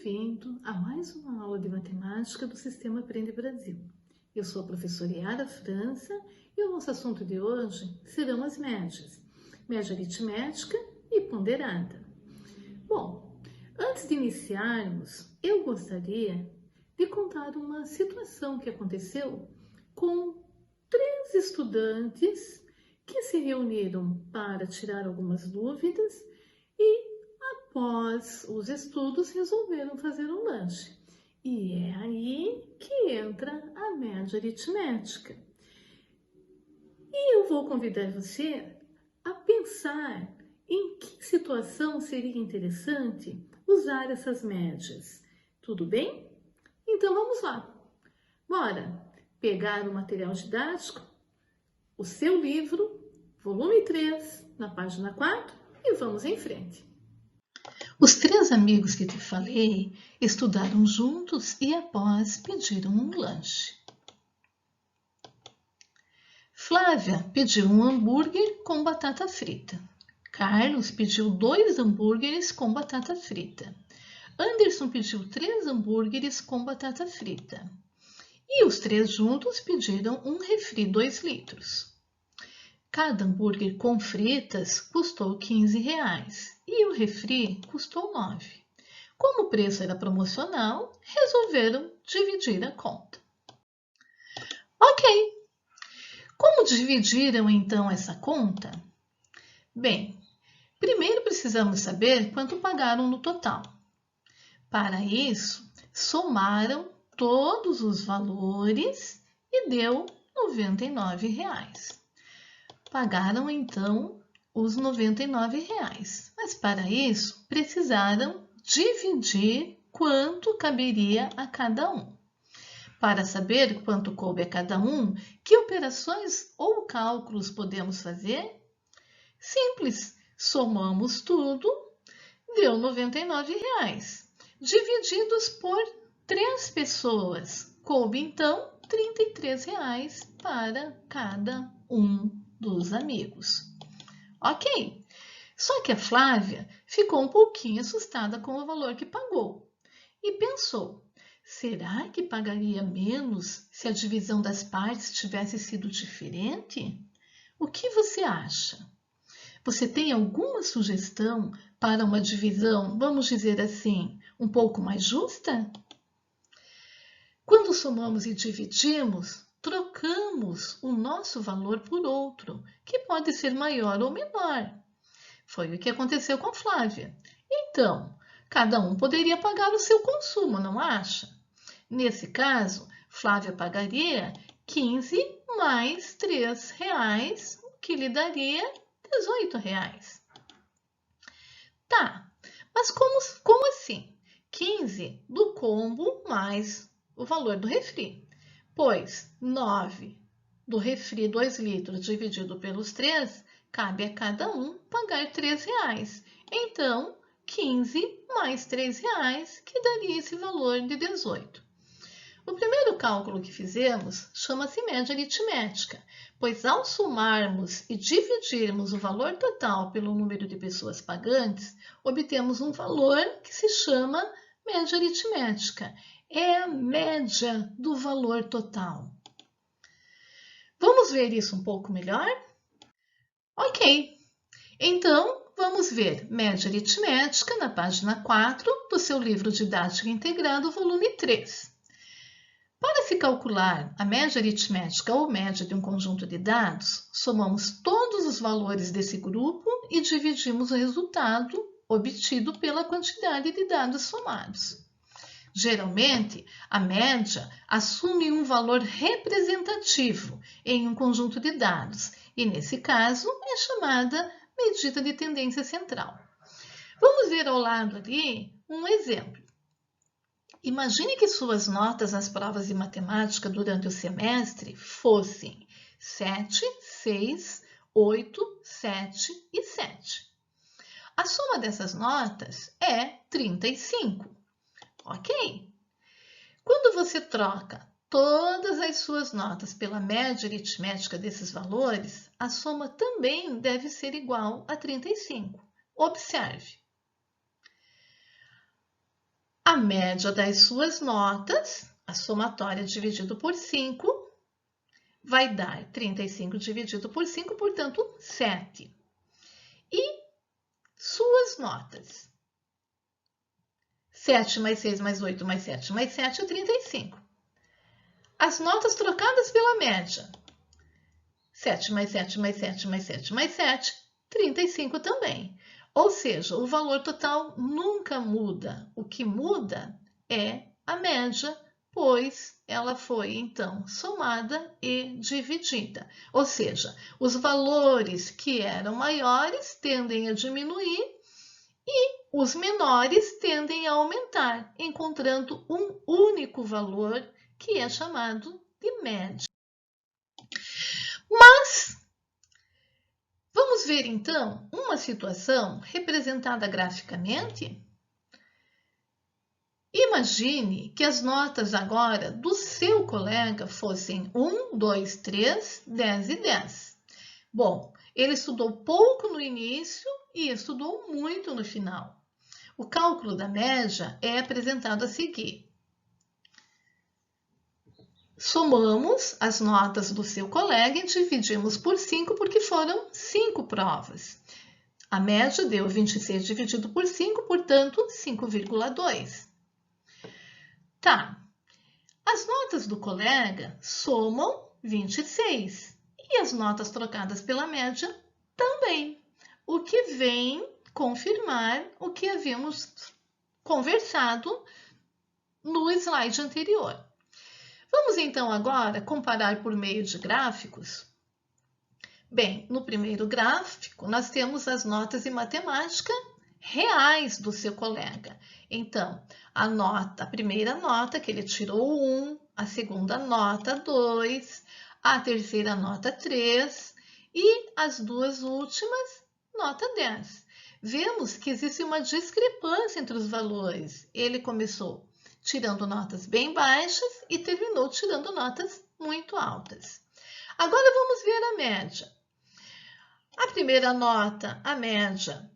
bem-vindo a mais uma aula de matemática do Sistema Aprende Brasil. Eu sou a professora Yara França e o nosso assunto de hoje serão as médias, média aritmética e ponderada. Bom, antes de iniciarmos, eu gostaria de contar uma situação que aconteceu com 3 estudantes que se reuniram para tirar algumas dúvidas e, após os estudos, resolveram fazer um lanche. E é aí que entra a média aritmética. E eu vou convidar você a pensar em que situação seria interessante usar essas médias. Tudo bem? Então vamos lá. Bora pegar o material didático, o seu livro, volume 3, na página 4, e vamos em frente. Os 3 amigos que te falei estudaram juntos e após pediram um lanche. Flávia pediu um hambúrguer com batata frita. Carlos pediu 2 hambúrgueres com batata frita. Anderson pediu 3 hambúrgueres com batata frita. E os 3 juntos pediram um refri 2 litros. Cada hambúrguer com fritas custou R$15 e o refri custou 9. Como o preço era promocional, resolveram dividir a conta. Ok, como dividiram então essa conta? Bem, primeiro precisamos saber quanto pagaram no total. Para isso, somaram todos os valores e deu R$99. Pagaram então os R$99, mas para isso precisaram dividir quanto caberia a cada um. Para saber quanto coube a cada um, que operações ou cálculos podemos fazer? Simples, somamos tudo, deu R$99. Divididos por 3 pessoas, coube então R$33 para cada um dos amigos. Ok, só que a Flávia ficou um pouquinho assustada com o valor que pagou e pensou, será que pagaria menos se a divisão das partes tivesse sido diferente? O que você acha? Você tem alguma sugestão para uma divisão, vamos dizer assim, um pouco mais justa? Quando somamos e dividimos, trocamos o nosso valor por outro, que pode ser maior ou menor. Foi o que aconteceu com Flávia. Então, cada um poderia pagar o seu consumo, não acha? Nesse caso, Flávia pagaria 15 mais R$3, o que lhe daria R$18. Tá, mas como assim? 15 do combo mais o valor do refri. Pois 9 do refri 2 litros dividido pelos 3, cabe a cada um pagar R$3. Então, 15 mais R$3, que daria esse valor de 18. O primeiro cálculo que fizemos chama-se média aritmética, pois ao somarmos e dividirmos o valor total pelo número de pessoas pagantes, obtemos um valor que se chama média aritmética. É a média do valor total. Vamos ver isso um pouco melhor? Ok, então vamos ver média aritmética na página 4 do seu livro didático integrado, volume 3. Para se calcular a média aritmética ou média de um conjunto de dados, somamos todos os valores desse grupo e dividimos o resultado obtido pela quantidade de dados somados. Geralmente, a média assume um valor representativo em um conjunto de dados e, nesse caso, é chamada medida de tendência central. Vamos ver ao lado ali um exemplo. Imagine que suas notas nas provas de matemática durante o semestre fossem 7, 6, 8, 7 e 7. A soma dessas notas é 35. Ok? Quando você troca todas as suas notas pela média aritmética desses valores, a soma também deve ser igual a 35. Observe. A média das suas notas, a somatória dividido por 5, vai dar 35 dividido por 5, portanto, 7. E suas notas. 7 mais 6 mais 8 mais 7 mais 7 é 35. As notas trocadas pela média. 7 mais 7 mais 7 mais 7 mais 7, 35 também. Ou seja, o valor total nunca muda. O que muda é a média, pois ela foi, então, somada e dividida. Ou seja, os valores que eram maiores tendem a diminuir e os menores tendem a aumentar, encontrando um único valor que é chamado de média. Mas vamos ver então uma situação representada graficamente? Imagine que as notas agora do seu colega fossem 1, 2, 3, 10 e 10. Bom, ele estudou pouco no início e estudou muito no final. O cálculo da média é apresentado a seguir. Somamos as notas do seu colega e dividimos por 5, porque foram 5 provas. A média deu 26 dividido por 5, portanto, 5,2. Tá. As notas do colega somam 26 e as notas trocadas pela média também, o que vem confirmar o que havíamos conversado no slide anterior. Vamos então agora comparar por meio de gráficos? Bem, no primeiro gráfico nós temos as notas em matemática reais do seu colega. Então, a primeira nota que ele tirou 1, a segunda nota 2, a terceira nota 3 e as duas últimas nota 10. Vemos que existe uma discrepância entre os valores. Ele começou tirando notas bem baixas e terminou tirando notas muito altas. Agora vamos ver a média. A primeira nota, a média,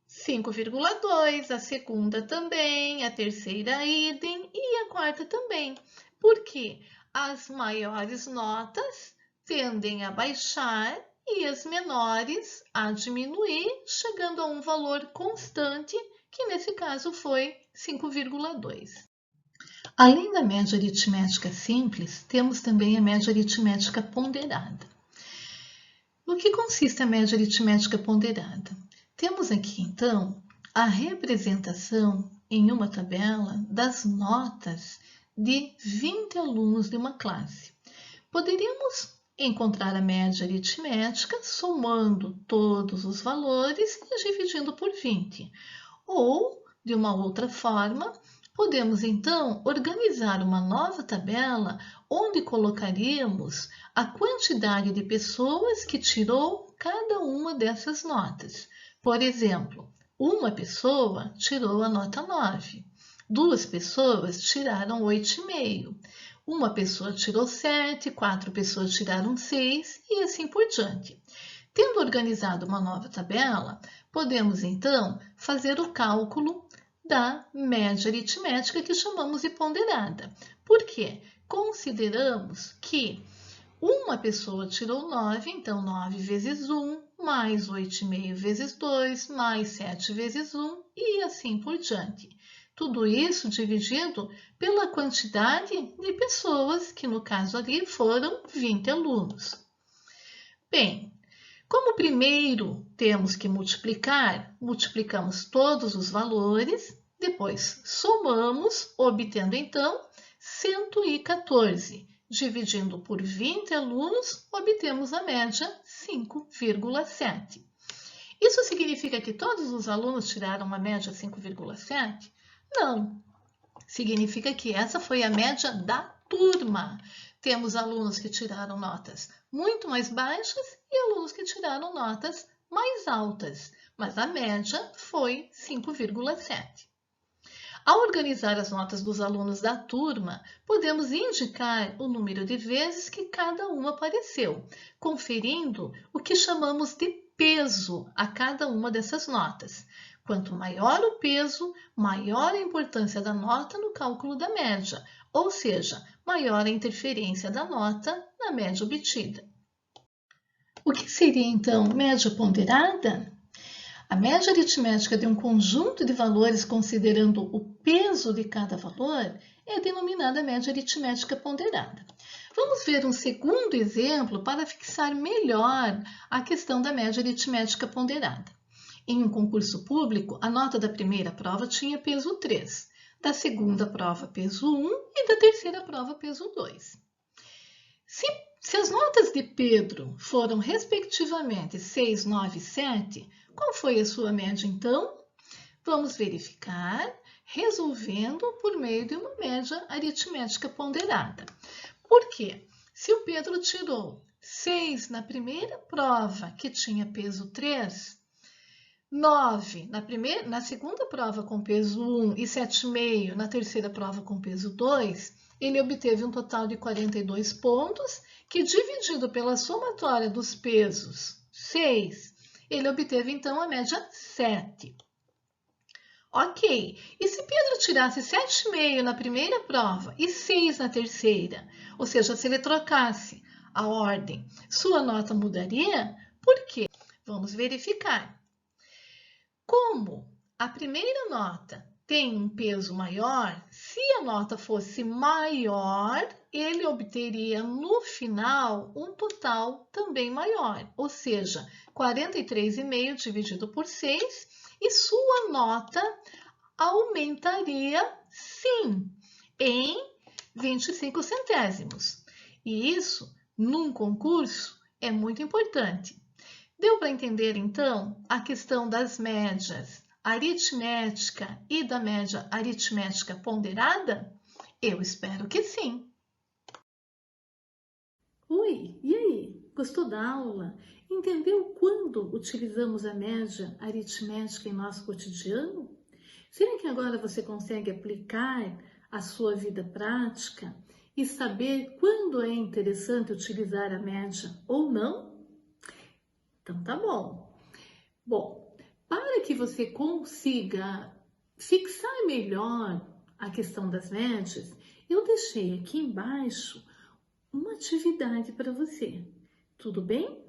5,2, a segunda também, a terceira idem e a quarta também. Porque as maiores notas tendem a baixar e as menores a diminuir, chegando a um valor constante, que nesse caso foi 5,2. Além da média aritmética simples, temos também a média aritmética ponderada. No que consiste a média aritmética ponderada? Temos aqui, então, a representação em uma tabela das notas de 20 alunos de uma classe. Poderíamos encontrar a média aritmética somando todos os valores e dividindo por 20. Ou, de uma outra forma, podemos então organizar uma nova tabela onde colocaríamos a quantidade de pessoas que tirou cada uma dessas notas. Por exemplo, uma pessoa tirou a nota 9, duas pessoas tiraram 8,5, uma pessoa tirou 7, 4 pessoas tiraram 6 e assim por diante. Tendo organizado uma nova tabela, podemos então fazer o cálculo da média aritmética que chamamos de ponderada. Por quê? Consideramos que uma pessoa tirou 9, então 9 vezes 1, mais 8,5 vezes 2, mais 7 vezes 1 e assim por diante. Tudo isso dividido pela quantidade de pessoas, que no caso ali foram 20 alunos. Bem, como primeiro temos que multiplicar, multiplicamos todos os valores, depois somamos, obtendo então 114. Dividindo por 20 alunos, obtemos a média 5,7. Isso significa que todos os alunos tiraram uma média 5,7? Não. Significa que essa foi a média da turma. Temos alunos que tiraram notas muito mais baixas e alunos que tiraram notas mais altas, mas a média foi 5,7. Ao organizar as notas dos alunos da turma, podemos indicar o número de vezes que cada uma apareceu, conferindo o que chamamos de peso a cada uma dessas notas. Quanto maior o peso, maior a importância da nota no cálculo da média, ou seja, maior a interferência da nota na média obtida. O que seria então média ponderada? A média aritmética de um conjunto de valores considerando o peso de cada valor é denominada média aritmética ponderada. Vamos ver um segundo exemplo para fixar melhor a questão da média aritmética ponderada. Em um concurso público, a nota da primeira prova tinha peso 3, da segunda prova peso 1 e da terceira prova peso 2. Se as notas de Pedro foram respectivamente 6, 9 e 7, qual foi a sua média então? Vamos verificar resolvendo por meio de uma média aritmética ponderada. Por quê? Se o Pedro tirou 6 na primeira prova, que tinha peso 3, 9 na segunda prova com peso 1 e 7,5 na terceira prova com peso 2, ele obteve um total de 42 pontos, que dividido pela somatória dos pesos 6, ele obteve então a média 7. Ok, e se Pedro tirasse 7,5 na primeira prova e 6 na terceira, ou seja, se ele trocasse a ordem, sua nota mudaria? Por quê? Vamos verificar. Como a primeira nota tem um peso maior, se a nota fosse maior, ele obteria no final um total também maior, ou seja, 43,5 dividido por 6, e sua nota aumentaria sim em 25 centésimos. E isso, num concurso, é muito importante. Deu para entender, então, a questão das médias aritmética e da média aritmética ponderada? Eu espero que sim. Oi, e aí? Gostou da aula? Entendeu quando utilizamos a média aritmética em nosso cotidiano? Será que agora você consegue aplicar a sua vida prática e saber quando é interessante utilizar a média ou não? Então tá bom. Bom, para que você consiga fixar melhor a questão das médias, eu deixei aqui embaixo uma atividade para você. Tudo bem?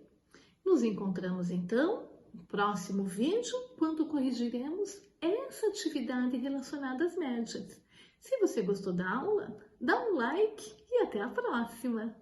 Nos encontramos então no próximo vídeo, quando corrigiremos essa atividade relacionada às médias. Se você gostou da aula, dá um like e até a próxima!